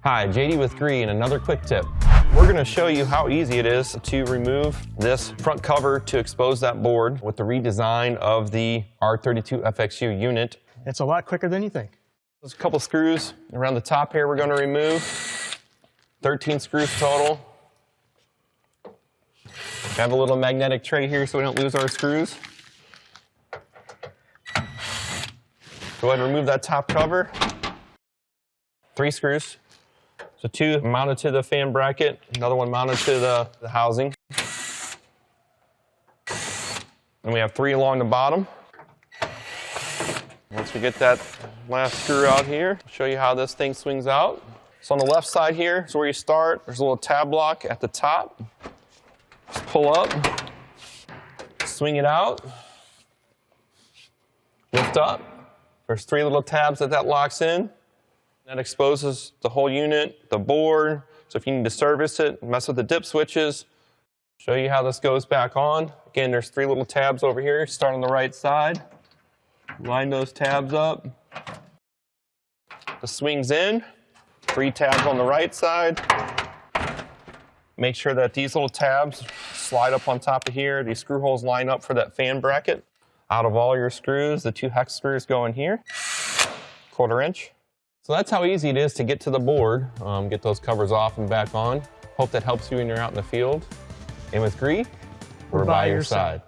Hi, JD with GREE, and another quick tip. We're going to show you how easy it is to remove this front cover to expose that board with the redesign of the R32 FXU unit. It's a lot quicker than you think. There's a couple screws around the top here we're going to remove. 13 screws total. We have a little magnetic tray here so we don't lose our screws. Go ahead and remove that top cover. 3 screws. So 2 mounted to the fan bracket, another one mounted to the housing. And we have 3 along the bottom. Once we get that last screw out here, I'll show you how this thing swings out. So on the left side here is where you start. There's a little tab block at the top. Just pull up, swing it out, lift up. There's 3 little tabs that locks in. That exposes the whole unit, the board. So if you need to service it, mess with the dip switches, show you how this goes back on. Again, there's 3 little tabs over here. Start on the right side. Line those tabs up. The swing's in. 3 tabs on the right side. Make sure that these little tabs slide up on top of here. These screw holes line up for that fan bracket. Out of all your screws, the 2 hex screws go in here. 1/4 inch. So that's how easy it is to get to the board, get those covers off and back on. Hope that helps you when you're out in the field. And with GREE, we're by your side.